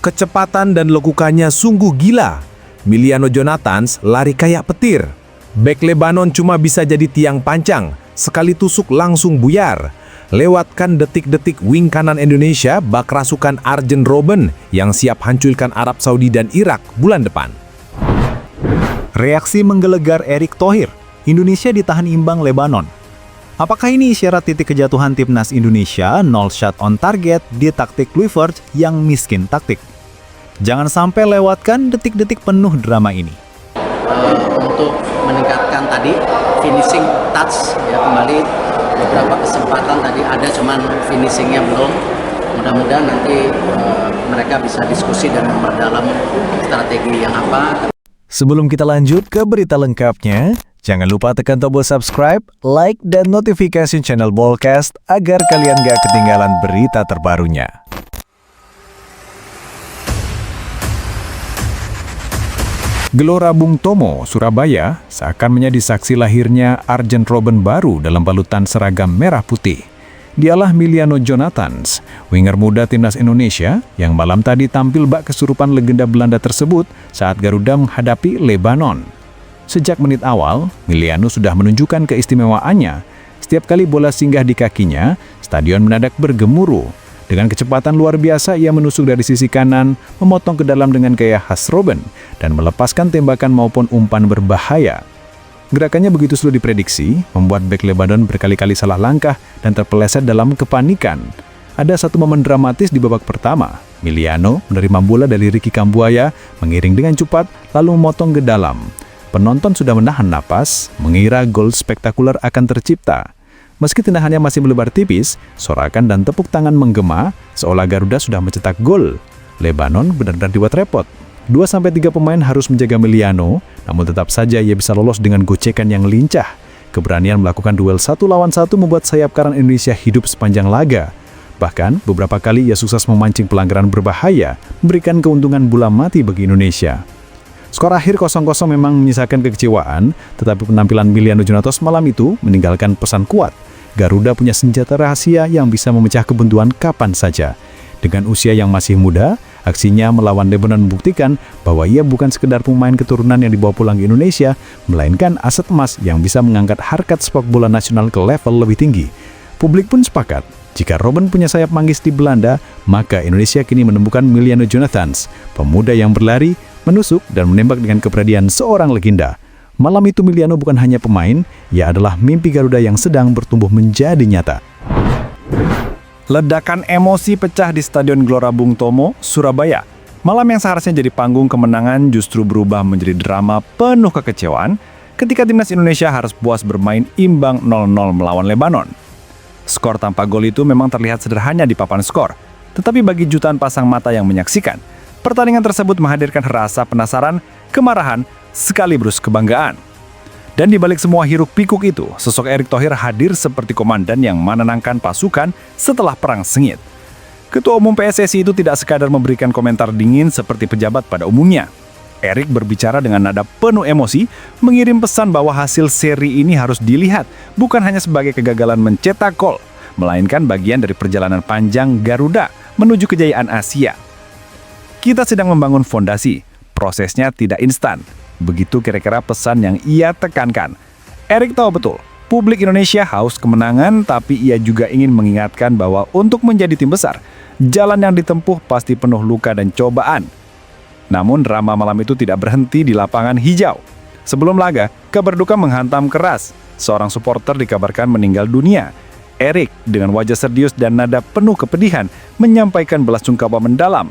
Kecepatan dan lekukannya sungguh gila. Emiliano Jonathans lari kayak petir. Bek Lebanon cuma bisa jadi tiang pancang, sekali tusuk langsung buyar. Lewatkan detik-detik wing kanan Indonesia bak rasukan Arjen Robben yang siap hancurkan Arab Saudi dan Irak bulan depan. Reaksi menggelegar Erick Thohir, Indonesia ditahan imbang Lebanon. Apakah ini isyarat titik kejatuhan timnas Indonesia 0 shot on target di taktik Kluivert yang miskin taktik? Jangan sampai lewatkan detik-detik penuh drama ini. Untuk meningkatkan tadi finishing touch ya, kembali beberapa kesempatan tadi ada, cuman finishingnya belum. Mudah-mudahan nanti mereka bisa diskusi dan memperdalam strategi yang apa. Sebelum kita lanjut ke berita lengkapnya, jangan lupa tekan tombol subscribe, like, dan notifikasi channel Bolcast agar kalian gak ketinggalan berita terbarunya. Gelora Bung Tomo, Surabaya, seakan menjadi saksi lahirnya Arjen Robben baru dalam balutan seragam merah putih. Dialah Emiliano Jonathans, winger muda timnas Indonesia yang malam tadi tampil bak kesurupan legenda Belanda tersebut saat Garuda menghadapi Lebanon. Sejak menit awal, Emiliano sudah menunjukkan keistimewaannya. Setiap kali bola singgah di kakinya, stadion mendadak bergemuruh. Dengan kecepatan luar biasa, ia menusuk dari sisi kanan, memotong ke dalam dengan gaya khas Robben, dan melepaskan tembakan maupun umpan berbahaya. Gerakannya begitu sulit diprediksi, membuat bek Lebanon berkali-kali salah langkah dan terpeleset dalam kepanikan. Ada satu momen dramatis di babak pertama. Emiliano menerima bola dari Ricky Kambuaya, mengiring dengan cepat, lalu memotong ke dalam. Penonton sudah menahan napas, mengira gol spektakuler akan tercipta. Meski tendangannya masih melebar tipis, sorakan dan tepuk tangan menggema, seolah Garuda sudah mencetak gol. Lebanon benar-benar dibuat repot. 2-3 pemain harus menjaga Emiliano, namun tetap saja ia bisa lolos dengan gocekan yang lincah. Keberanian melakukan duel 1 lawan 1 membuat sayap kanan Indonesia hidup sepanjang laga. Bahkan, beberapa kali ia sukses memancing pelanggaran berbahaya, memberikan keuntungan bola mati bagi Indonesia. Skor akhir 0-0 memang menyisakan kekecewaan, tetapi penampilan Emiliano Jonathans malam itu meninggalkan pesan kuat. Garuda punya senjata rahasia yang bisa memecah kebuntuan kapan saja. Dengan usia yang masih muda, aksinya melawan Lebanon membuktikan bahwa ia bukan sekedar pemain keturunan yang dibawa pulang ke Indonesia, melainkan aset emas yang bisa mengangkat harkat sepak bola nasional ke level lebih tinggi. Publik pun sepakat, jika Robben punya sayap manggis di Belanda, maka Indonesia kini menemukan Emiliano Jonathans, pemuda yang berlari, menusuk, dan menembak dengan keberanian seorang legenda. Malam itu Emiliano bukan hanya pemain, ia adalah mimpi Garuda yang sedang bertumbuh menjadi nyata. Ledakan emosi pecah di Stadion Gelora Bung Tomo, Surabaya. Malam yang seharusnya jadi panggung kemenangan justru berubah menjadi drama penuh kekecewaan ketika timnas Indonesia harus puas bermain imbang 0-0 melawan Lebanon. Skor tanpa gol itu memang terlihat sederhana di papan skor, tetapi bagi jutaan pasang mata yang menyaksikan, pertandingan tersebut menghadirkan rasa penasaran, kemarahan, sekaligus kebanggaan. Dan di balik semua hiruk-pikuk itu, sosok Erick Thohir hadir seperti komandan yang menenangkan pasukan setelah perang sengit. Ketua Umum PSSI itu tidak sekadar memberikan komentar dingin seperti pejabat pada umumnya. Erick berbicara dengan nada penuh emosi, mengirim pesan bahwa hasil seri ini harus dilihat bukan hanya sebagai kegagalan mencetak gol, melainkan bagian dari perjalanan panjang Garuda menuju kejayaan Asia. Kita sedang membangun fondasi, prosesnya tidak instan. Begitu kira-kira pesan yang ia tekankan. Erick tahu betul, publik Indonesia haus kemenangan, tapi ia juga ingin mengingatkan bahwa untuk menjadi tim besar, jalan yang ditempuh pasti penuh luka dan cobaan. Namun drama malam itu tidak berhenti di lapangan hijau. Sebelum laga, kabar duka menghantam keras. Seorang supporter dikabarkan meninggal dunia. Erick dengan wajah serius dan nada penuh kepedihan menyampaikan belasungkawa mendalam.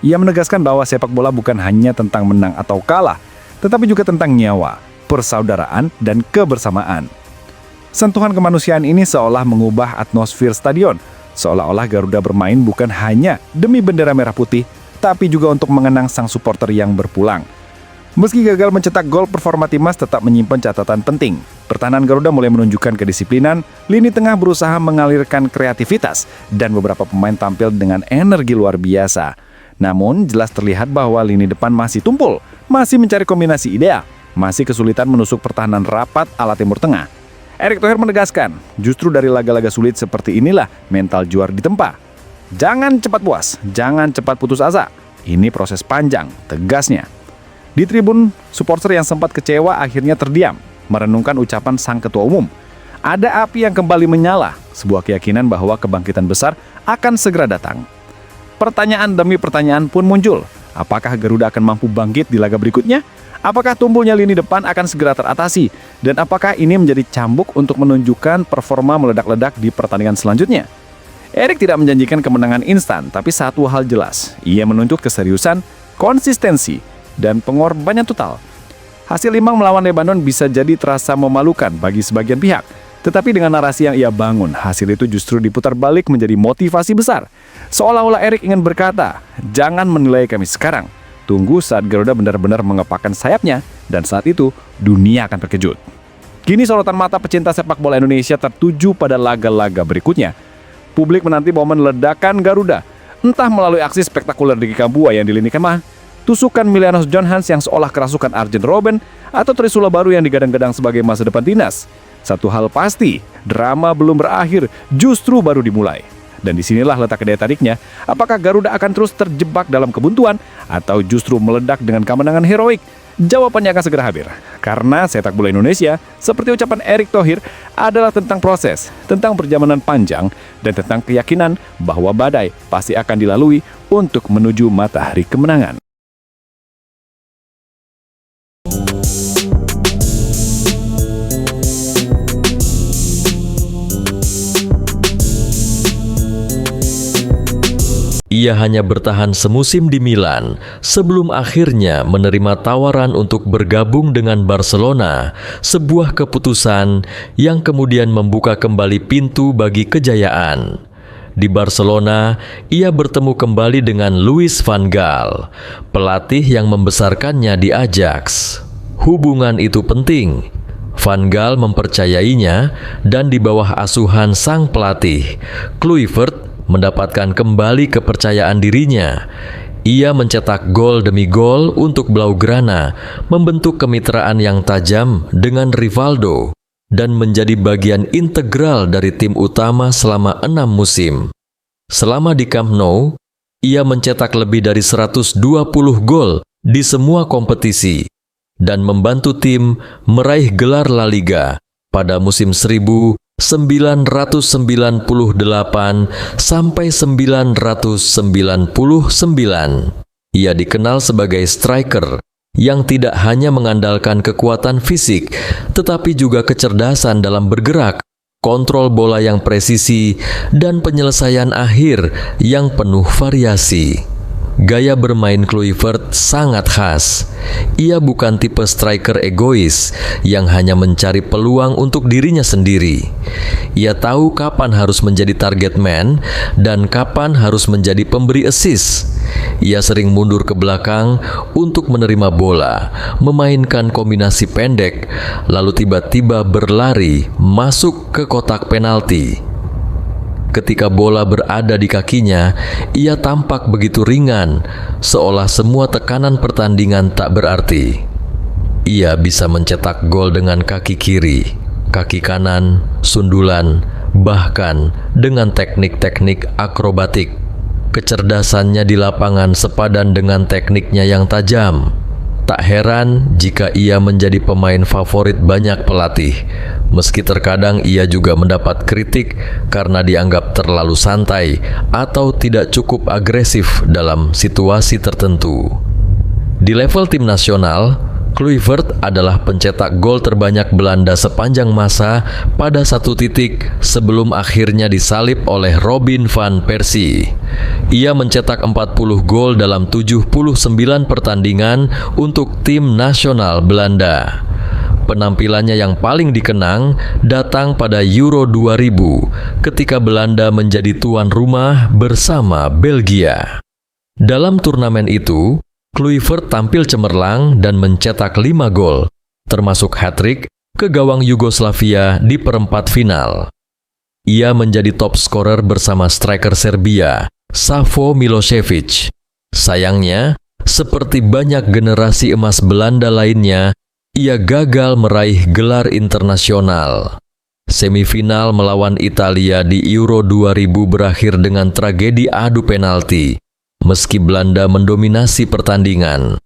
Ia menegaskan bahwa sepak bola bukan hanya tentang menang atau kalah, tetapi juga tentang nyawa, persaudaraan, dan kebersamaan. Sentuhan kemanusiaan ini seolah mengubah atmosfer stadion, seolah-olah Garuda bermain bukan hanya demi bendera merah putih, tapi juga untuk mengenang sang supporter yang berpulang. Meski gagal mencetak gol, performa timnas tetap menyimpan catatan penting. Pertahanan Garuda mulai menunjukkan kedisiplinan, lini tengah berusaha mengalirkan kreativitas, dan beberapa pemain tampil dengan energi luar biasa. Namun, jelas terlihat bahwa lini depan masih tumpul, masih mencari kombinasi ideal, masih kesulitan menusuk pertahanan rapat ala Timur Tengah. Erick Thohir menegaskan, justru dari laga-laga sulit seperti inilah mental juara ditempa. Jangan cepat puas, jangan cepat putus asa. Ini proses panjang, tegasnya. Di tribun, supporter yang sempat kecewa akhirnya terdiam, merenungkan ucapan sang ketua umum. Ada api yang kembali menyala, sebuah keyakinan bahwa kebangkitan besar akan segera datang. Pertanyaan demi pertanyaan pun muncul. Apakah Garuda akan mampu bangkit di laga berikutnya? Apakah tumbuhnya lini depan akan segera teratasi? Dan apakah ini menjadi cambuk untuk menunjukkan performa meledak-ledak di pertandingan selanjutnya? Erik tidak menjanjikan kemenangan instan, tapi satu hal jelas, ia menuntut keseriusan, konsistensi, dan pengorbanan total. Hasil imbang melawan Lebanon bisa jadi terasa memalukan bagi sebagian pihak, tetapi dengan narasi yang ia bangun, hasil itu justru diputar balik menjadi motivasi besar. Seolah-olah Erik ingin berkata, jangan menilai kami sekarang, tunggu saat Garuda benar-benar mengepakkan sayapnya, dan saat itu dunia akan terkejut. Kini sorotan mata pecinta sepak bola Indonesia tertuju pada laga-laga berikutnya. Publik menanti momen ledakan Garuda, entah melalui aksi spektakuler di Kikabua yang di lini kemah, tusukan Milianos John Hans yang seolah kerasukan Arjen Robben, atau Trisula baru yang digadang-gadang sebagai masa depan timnas. Satu hal pasti, drama belum berakhir, justru baru dimulai. Dan disinilah letak daya tariknya, apakah Garuda akan terus terjebak dalam kebuntuan, atau justru meledak dengan kemenangan heroik? Jawabannya akan segera hadir. Karena sepak bola Indonesia, seperti ucapan Erick Thohir, adalah tentang proses, tentang perjalanan panjang, dan tentang keyakinan bahwa badai pasti akan dilalui untuk menuju matahari kemenangan. Ia hanya bertahan semusim di Milan sebelum akhirnya menerima tawaran untuk bergabung dengan Barcelona, sebuah keputusan yang kemudian membuka kembali pintu bagi kejayaan. Di Barcelona, ia bertemu kembali dengan Louis van Gaal, pelatih yang membesarkannya di Ajax. Hubungan itu penting. Van Gaal mempercayainya dan di bawah asuhan sang pelatih, Kluivert mendapatkan kembali kepercayaan dirinya. Ia mencetak gol demi gol untuk Blaugrana, membentuk kemitraan yang tajam dengan Rivaldo, dan menjadi bagian integral dari tim utama selama 6 musim. Selama di Camp Nou, ia mencetak lebih dari 120 gol di semua kompetisi, dan membantu tim meraih gelar La Liga pada musim 1998 sampai 1999. Ia dikenal sebagai striker yang tidak hanya mengandalkan kekuatan fisik, tetapi juga kecerdasan dalam bergerak, kontrol bola yang presisi, dan penyelesaian akhir yang penuh variasi. Gaya bermain Kluivert sangat khas. Ia bukan tipe striker egois yang hanya mencari peluang untuk dirinya sendiri. Ia tahu kapan harus menjadi target man dan kapan harus menjadi pemberi assist. Ia sering mundur ke belakang untuk menerima bola, memainkan kombinasi pendek, lalu tiba-tiba berlari masuk ke kotak penalti. Ketika bola berada di kakinya, ia tampak begitu ringan, seolah semua tekanan pertandingan tak berarti. Ia bisa mencetak gol dengan kaki kiri, kaki kanan, sundulan, bahkan dengan teknik-teknik akrobatik. Kecerdasannya di lapangan sepadan dengan tekniknya yang tajam. Tak heran jika ia menjadi pemain favorit banyak pelatih, meski terkadang ia juga mendapat kritik karena dianggap terlalu santai atau tidak cukup agresif dalam situasi tertentu. Di level tim nasional, Kluivert adalah pencetak gol terbanyak Belanda sepanjang masa pada satu titik sebelum akhirnya disalib oleh Robin van Persie. Ia mencetak 40 gol dalam 79 pertandingan untuk tim nasional Belanda. Penampilannya yang paling dikenang datang pada Euro 2000 ketika Belanda menjadi tuan rumah bersama Belgia. Dalam turnamen itu, Kluivert tampil cemerlang dan mencetak 5 gol, termasuk hat-trick ke gawang Yugoslavia di perempat final. Ia menjadi top scorer bersama striker Serbia, Savo Milošević. Sayangnya, seperti banyak generasi emas Belanda lainnya, ia gagal meraih gelar internasional. Semifinal melawan Italia di Euro 2000 berakhir dengan tragedi adu penalti. meski Belanda mendominasi pertandingan.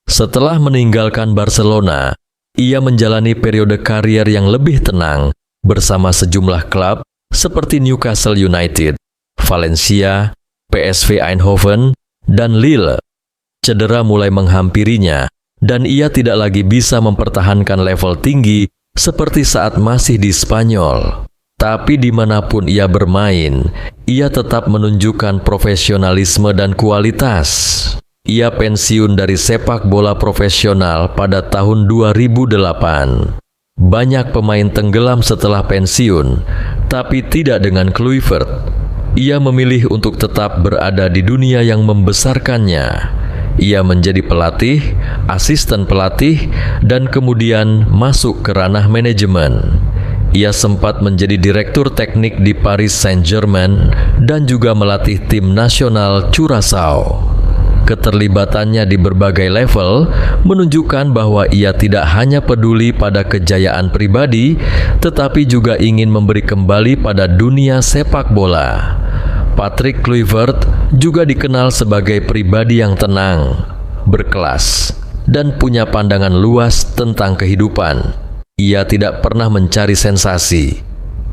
Setelah meninggalkan Barcelona, ia menjalani periode karier yang lebih tenang bersama sejumlah klub seperti Newcastle United, Valencia, PSV Eindhoven, dan Lille. Cedera mulai menghampirinya, dan ia tidak lagi bisa mempertahankan level tinggi seperti saat masih di Spanyol. Tapi dimanapun ia bermain, ia tetap menunjukkan profesionalisme dan kualitas. Ia pensiun dari sepak bola profesional pada tahun 2008. Banyak pemain tenggelam setelah pensiun, tapi tidak dengan Kluivert. Ia memilih untuk tetap berada di dunia yang membesarkannya. Ia menjadi pelatih, asisten pelatih, dan kemudian masuk ke ranah manajemen. Ia sempat menjadi direktur teknik di Paris Saint-Germain dan juga melatih tim nasional Curaçao. Keterlibatannya di berbagai level menunjukkan bahwa ia tidak hanya peduli pada kejayaan pribadi, tetapi juga ingin memberi kembali pada dunia sepak bola. Patrick Kluivert juga dikenal sebagai pribadi yang tenang, berkelas, dan punya pandangan luas tentang kehidupan. Ia tidak pernah mencari sensasi.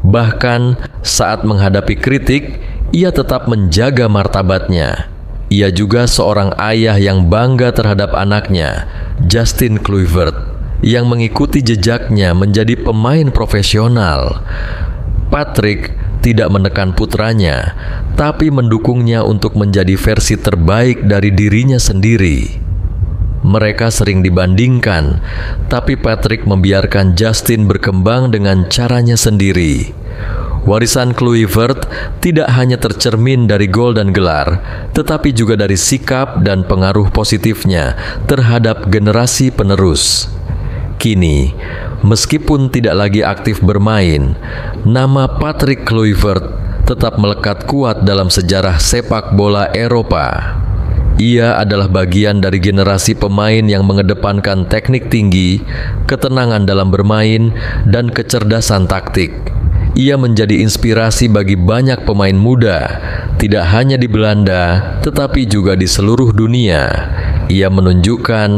Bahkan saat menghadapi kritik, ia tetap menjaga martabatnya. Ia juga seorang ayah yang bangga terhadap anaknya, Justin Kluivert, yang mengikuti jejaknya menjadi pemain profesional. Patrick tidak menekan putranya, tapi mendukungnya untuk menjadi versi terbaik dari dirinya sendiri. Mereka sering dibandingkan, tapi Patrick membiarkan Justin berkembang dengan caranya sendiri. Warisan Kluivert tidak hanya tercermin dari gol dan gelar, tetapi juga dari sikap dan pengaruh positifnya terhadap generasi penerus. Kini, meskipun tidak lagi aktif bermain, nama Patrick Kluivert tetap melekat kuat dalam sejarah sepak bola Eropa. Ia adalah bagian dari generasi pemain yang mengedepankan teknik tinggi, ketenangan dalam bermain, dan kecerdasan taktik. Ia menjadi inspirasi bagi banyak pemain muda, tidak hanya di Belanda, tetapi juga di seluruh dunia. Ia menunjukkan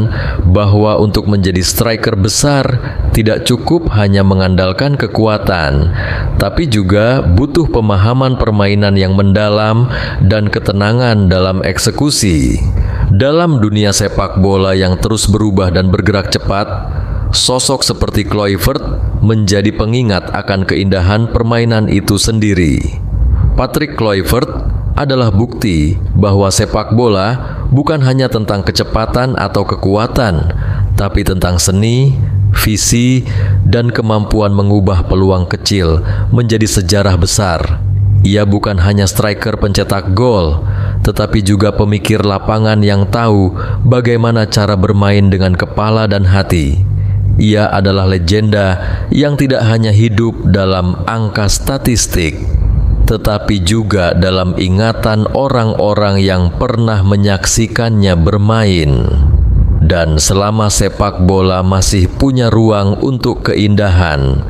bahwa untuk menjadi striker besar tidak cukup hanya mengandalkan kekuatan, tapi juga butuh pemahaman permainan yang mendalam dan ketenangan dalam eksekusi. Dalam dunia sepak bola yang terus berubah dan bergerak cepat, sosok seperti Kluivert menjadi pengingat akan keindahan permainan itu sendiri. Patrick Kluivert adalah bukti bahwa sepak bola bukan hanya tentang kecepatan atau kekuatan, tapi tentang seni, visi, dan kemampuan mengubah peluang kecil menjadi sejarah besar. Ia bukan hanya striker pencetak gol, tetapi juga pemikir lapangan yang tahu bagaimana cara bermain dengan kepala dan hati. Ia adalah legenda yang tidak hanya hidup dalam angka statistik, tetapi juga dalam ingatan orang-orang yang pernah menyaksikannya bermain. Dan selama sepak bola masih punya ruang untuk keindahan,